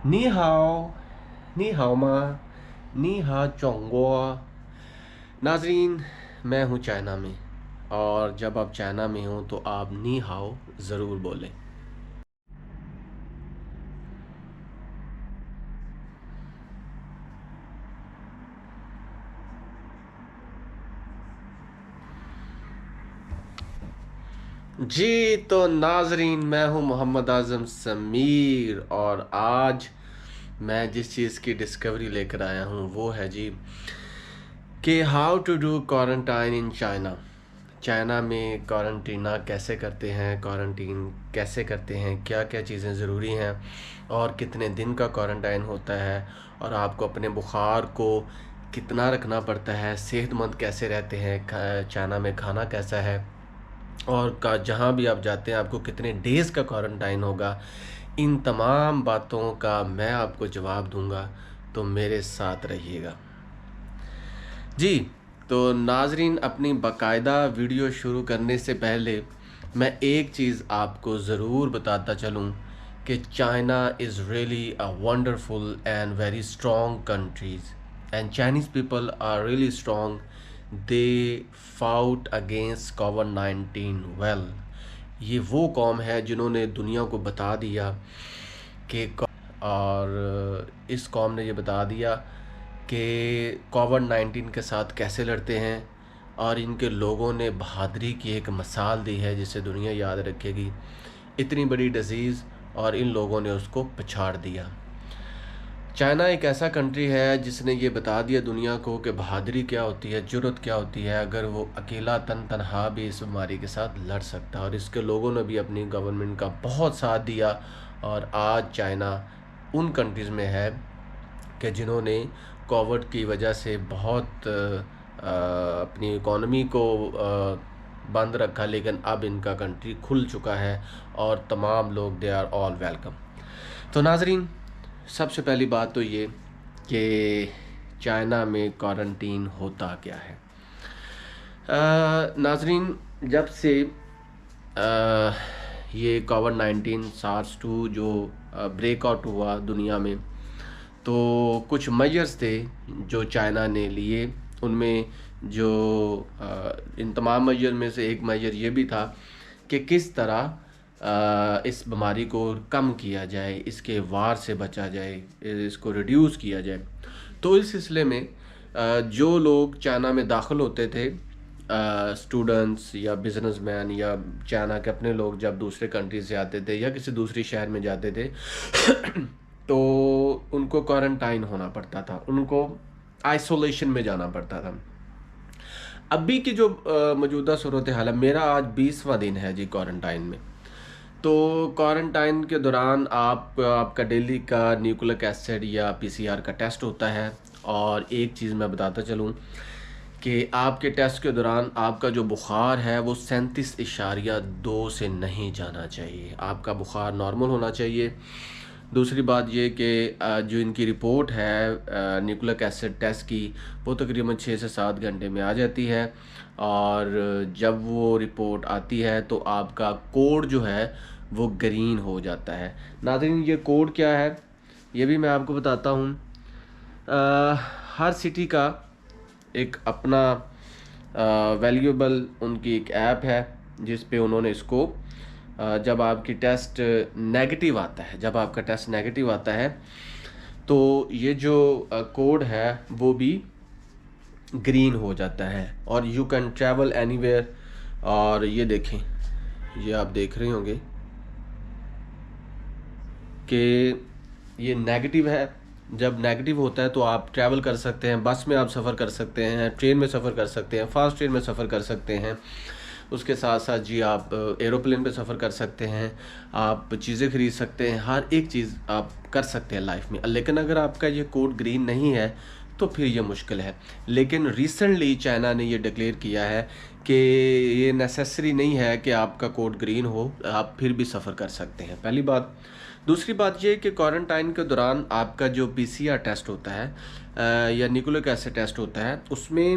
نی ہاؤ، نی ہاؤ ماں، نی ہا چونگو۔ ناظرین، میں ہوں چائنا میں، اور جب آپ چائنا میں ہوں تو آپ نی ہاؤ ضرور بولیں۔ جی تو ناظرین، میں ہوں محمد اعظم سمیر، اور آج میں جس چیز کی ڈسکوری لے کر آیا ہوں وہ ہے جی کہ how to do quarantine in China. China میں کوارنٹینا کیسے کرتے ہیں، کوارنٹین کیسے کرتے ہیں، کیا کیا چیزیں ضروری ہیں، اور کتنے دن کا کوارنٹائن ہوتا ہے، اور آپ کو اپنے بخار کو کتنا رکھنا پڑتا ہے، صحت مند کیسے رہتے ہیں، چائنا میں کھانا کیسا ہے، اور جہاں بھی آپ جاتے ہیں آپ کو کتنے ڈیز کا کوارنٹائن ہوگا، ان تمام باتوں کا میں آپ کو جواب دوں گا، تو میرے ساتھ رہیے گا۔ جی تو ناظرین، اپنی باقاعدہ ویڈیو شروع کرنے سے پہلے میں ایک چیز آپ کو ضرور بتاتا چلوں کہ China is really a wonderful and very strong countries, and Chinese people are really strong. They fought against کووڈ-19 ویل۔ یہ وہ قوم ہے جنہوں نے دنیا کو بتا دیا کہ، اور اس قوم نے یہ بتا دیا کہ کووڈ-19 کے ساتھ کیسے لڑتے ہیں، اور ان کے لوگوں نے بہادری کی ایک مثال دی ہے جسے دنیا یاد رکھے گی۔ اتنی بڑی ڈیزیز اور ان لوگوں نے اس کو پچھاڑ دیا۔ چائنا ایک ایسا کنٹری ہے جس نے یہ بتا دیا دنیا کو کہ بہادری کیا ہوتی ہے، جرأت کیا ہوتی ہے، اگر وہ اکیلا تنہا بھی اس بیماری کے ساتھ لڑ سکتا ہے، اور اس کے لوگوں نے بھی اپنی گورنمنٹ کا بہت ساتھ دیا، اور آج چائنا ان کنٹریز میں ہے کہ جنہوں نے کووڈ کی وجہ سے بہت اپنی اکانومی کو بند رکھا، لیکن اب ان کا کنٹری کھل چکا ہے اور تمام لوگ دے آر آل ویلکم۔ تو ناظرین، سب سے پہلی بات تو یہ کہ چائنا میں کوارنٹین ہوتا کیا ہے۔ ناظرین، جب سے یہ کووڈ-19 SARS-2 جو بریک آؤٹ ہوا دنیا میں، تو کچھ میجرز تھے جو چائنا نے لیے۔ ان میں جو ان تمام میجر میں سے ایک میجر یہ بھی تھا کہ کس طرح اس بیماری کو کم کیا جائے، اس کے وار سے بچا جائے، اس کو ریڈیوس کیا جائے۔ تو اس سلسلے میں جو لوگ چائنا میں داخل ہوتے تھے، اسٹوڈنٹس یا بزنس مین یا چائنا کے اپنے لوگ جب دوسرے کنٹری سے آتے تھے یا کسی دوسری شہر میں جاتے تھے تو ان کو کوارنٹائن ہونا پڑتا تھا، ان کو آئسولیشن میں جانا پڑتا تھا۔ ابھی کی جو موجودہ صورتحال ہے، میرا آج 20واں دن ہے جی کوارنٹائن میں۔ تو کوارنٹائن کے دوران آپ کا ڈیلی کا نیوکلک ایسڈ یا PCR کا ٹیسٹ ہوتا ہے، اور ایک چیز میں بتاتا چلوں کہ آپ کے ٹیسٹ کے دوران آپ کا جو بخار ہے وہ 37.2 سے نہیں جانا چاہیے، آپ کا بخار نارمل ہونا چاہیے۔ دوسری بات یہ کہ جو ان کی رپورٹ ہے نیوکلک ایسڈ ٹیسٹ کی، وہ تقریباً 6 سے 7 گھنٹے میں آ جاتی ہے، اور جب وہ رپورٹ آتی ہے تو آپ کا کوڈ جو ہے وہ گرین ہو جاتا ہے۔ ناظرین، یہ کوڈ کیا ہے یہ بھی میں آپ کو بتاتا ہوں۔ ہر سٹی کا ایک اپنا ویلیوبل ان کی ایک ایپ ہے جس پہ انہوں نے اس کو جب آپ کی ٹیسٹ نیگیٹو آتا ہے، جب آپ کا ٹیسٹ نیگیٹو آتا ہے تو یہ جو کوڈ ہے وہ بھی گرین ہو جاتا ہے، اور you can travel any where. اور یہ دیکھیں، یہ آپ دیکھ رہے ہوں گے کہ یہ نیگیٹو ہے۔ جب نیگیٹو ہوتا ہے تو آپ ٹریول کر سکتے ہیں، بس میں آپ سفر کر سکتے ہیں، ٹرین میں سفر کر سکتے ہیں، فاسٹ ٹرین میں سفر کر سکتے ہیں، اس کے ساتھ ساتھ جی آپ ایروپلین پہ سفر کر سکتے ہیں، آپ چیزیں خرید سکتے ہیں، ہر ایک چیز آپ کر سکتے ہیں لائف میں۔ لیکن اگر آپ کا یہ کوڈ گرین نہیں ہے تو پھر یہ مشکل ہے۔ لیکن ریسنٹلی چائنا نے یہ ڈکلیئر کیا ہے کہ یہ نیسیسری نہیں ہے کہ آپ کا کوڈ گرین ہو، آپ پھر بھی سفر کر سکتے ہیں، پہلی بات۔ دوسری بات یہ کہ کوارنٹائن کے دوران آپ کا جو PCR ٹیسٹ ہوتا ہے یا نیوکلک ایسڈ ٹیسٹ ہوتا ہے، اس میں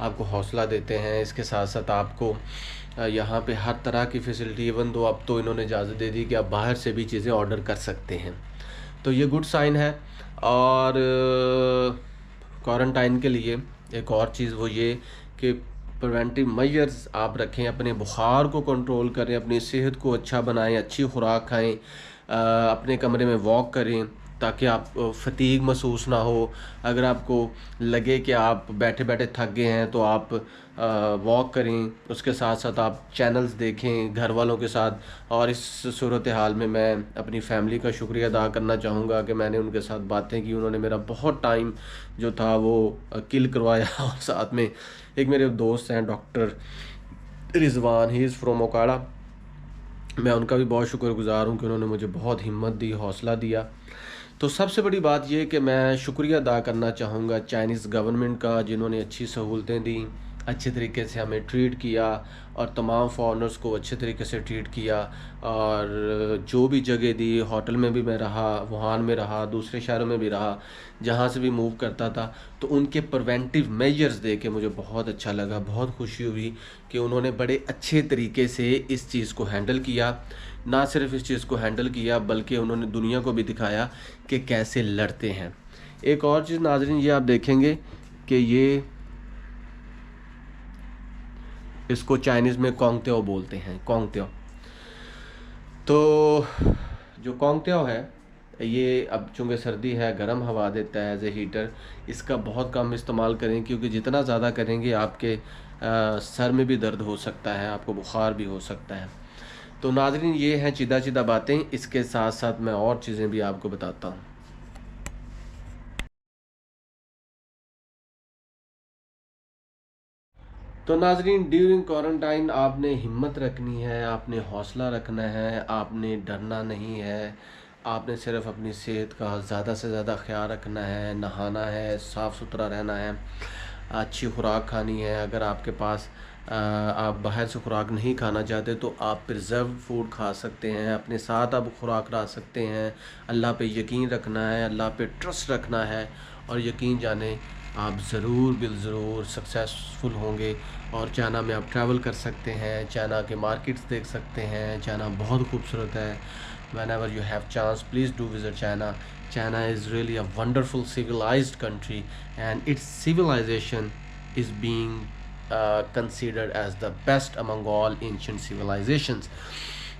آپ کو حوصلہ دیتے ہیں، اس کے ساتھ ساتھ آپ کو یہاں پہ ہر طرح کی فیسلٹی، ایون دو اب تو انہوں نے اجازت دے دی کہ آپ باہر سے بھی چیزیں آرڈر کر سکتے ہیں، تو یہ گڈ سائن ہے۔ اور کوارنٹائن کے لیے ایک اور چیز وہ یہ کہ پریونٹیو میجرز آپ رکھیں، اپنے بخار کو کنٹرول کریں، اپنی صحت کو اچھا بنائیں، اچھی خوراک کھائیں، اپنے کمرے میں واک کریں تاکہ آپ فٹیگ محسوس نہ ہو۔ اگر آپ کو لگے کہ آپ بیٹھے بیٹھے تھک گئے ہیں تو آپ واک کریں، اس کے ساتھ ساتھ آپ چینلز دیکھیں گھر والوں کے ساتھ۔ اور اس صورتحال میں میں اپنی فیملی کا شکریہ ادا کرنا چاہوں گا کہ میں نے ان کے ساتھ باتیں کی، انہوں نے میرا بہت ٹائم جو تھا وہ کل کروایا۔ اور ساتھ میں ایک میرے دوست ہیں doctor Rizwan, he is from Okara, میں ان کا بھی بہت شکر گزار ہوں کہ انہوں نے مجھے بہت ہمت دی، حوصلہ دیا۔ تو سب سے بڑی بات یہ کہ میں شکریہ ادا کرنا چاہوں گا چائنیز گورنمنٹ کا، جنہوں نے اچھی سہولتیں دیں، اچھے طریقے سے ہمیں ٹریٹ کیا، اور تمام فارنرز کو اچھے طریقے سے ٹریٹ کیا، اور جو بھی جگہ دی، ہوٹل میں بھی میں رہا، ووہان میں رہا، دوسرے شہروں میں بھی رہا، جہاں سے بھی موو کرتا تھا، تو ان کے پریونٹیو میجرز دے کے مجھے بہت اچھا لگا، بہت خوشی ہوئی کہ انہوں نے بڑے اچھے طریقے سے اس چیز کو ہینڈل کیا۔ نہ صرف اس چیز کو ہینڈل کیا بلکہ انہوں نے دنیا کو بھی دکھایا کہ کیسے لڑتے ہیں۔ ایک اور چیز ناظرین، یہ آپ دیکھیں گے کہ یہ اس کو چائنیز میں کونگ تیو بولتے ہیں، کونگ تیو۔ تو جو کونگ تیو ہے یہ اب چونکہ سردی ہے، گرم ہوا دیتا ہے ایز اے ہیٹر، اس کا بہت کم استعمال کریں، کیونکہ جتنا زیادہ کریں گے آپ کے سر میں بھی درد ہو سکتا ہے، آپ کو بخار بھی ہو سکتا ہے۔ تو ناظرین یہ ہیں چیدہ باتیں، اس کے ساتھ ساتھ میں اور چیزیں بھی آپ کو بتاتا ہوں۔ تو ناظرین ڈیورنگ کوارنٹائن آپ نے ہمت رکھنی ہے، آپ نے حوصلہ رکھنا ہے، آپ نے ڈرنا نہیں ہے، آپ نے صرف اپنی صحت کا زیادہ سے زیادہ خیال رکھنا ہے، نہانا ہے، صاف ستھرا رہنا ہے، اچھی خوراک کھانی ہے۔ اگر آپ کے پاس آپ باہر سے خوراک نہیں کھانا چاہتے تو آپ پرزروڈ فوڈ کھا سکتے ہیں، اپنے ساتھ آپ خوراک لا سکتے ہیں۔ اللہ پہ یقین رکھنا ہے، اللہ پہ ٹرسٹ رکھنا ہے، اور یقین جانیں آپ ضرور بالضرور سکسیسفل ہوں گے۔ اور چائنا میں آپ ٹریول کر سکتے ہیں، چائنا کے مارکیٹس دیکھ سکتے ہیں، چائنا بہت خوبصورت ہے۔ whenever you have chance please do visit China. China is really a wonderful civilized country, and its civilization is being considered as the best among all ancient civilizations.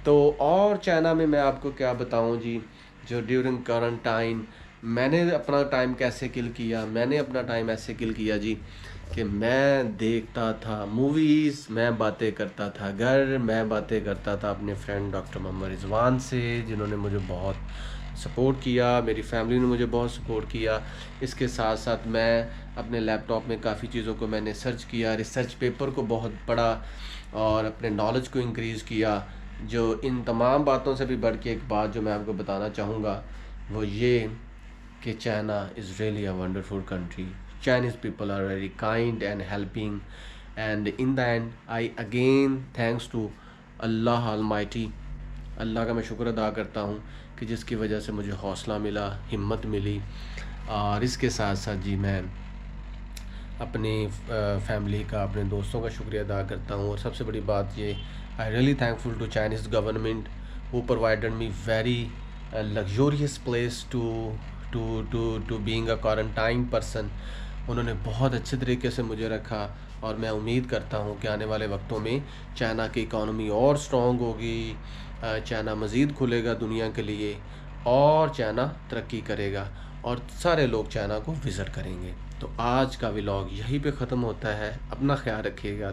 تو اور China میں میں آپ کو کیا بتاؤں جی، جو ڈیورنگ کوارنٹائن میں نے اپنا ٹائم کیسے کل کیا، میں نے اپنا ٹائم ایسے کل کیا جی کہ میں دیکھتا تھا موویز، میں باتیں کرتا تھا میں باتیں کرتا تھا اپنے فرینڈ ڈاکٹر محمد رضوان سے، جنہوں نے مجھے بہت سپورٹ کیا، میری فیملی نے مجھے بہت سپورٹ کیا۔ اس کے ساتھ ساتھ میں اپنے لیپ ٹاپ میں کافی چیزوں کو میں نے سرچ کیا، ریسرچ پیپر کو بہت پڑھا، اور اپنے نالج کو انکریز کیا۔ جو ان تمام باتوں سے بھی بڑھ کے ایک بات جو میں آپ کو بتانا چاہوں گا وہ یہ کہ China is really a wonderful country. Chinese people are very kind and helping, and in the end I again thanks to Allah Almighty. اللہ کا میں شکر ادا کرتا ہوں کہ جس کی وجہ سے مجھے حوصلہ ملا، ہمت ملی، اور اس کے ساتھ ساتھ جی میں اپنی فیملی کا، اپنے دوستوں کا شکریہ ادا کرتا ہوں. اور سب سے بڑی بات یہ I really thankful to Chinese government who provided me very luxurious place to being a quarantine person. انہوں نے بہت اچھے طریقے سے مجھے رکھا، اور میں امید کرتا ہوں کہ آنے والے وقتوں میں چائنا کی اکانومی اور سٹرونگ ہوگی، چائنا مزید کھلے گا دنیا کے لیے، اور چائنا ترقی کرے گا، اور سارے لوگ چائنا کو وزٹ کریں گے. تو آج کا ولاگ یہیں پہ ختم ہوتا ہے. اپنا خیال رکھیے گا.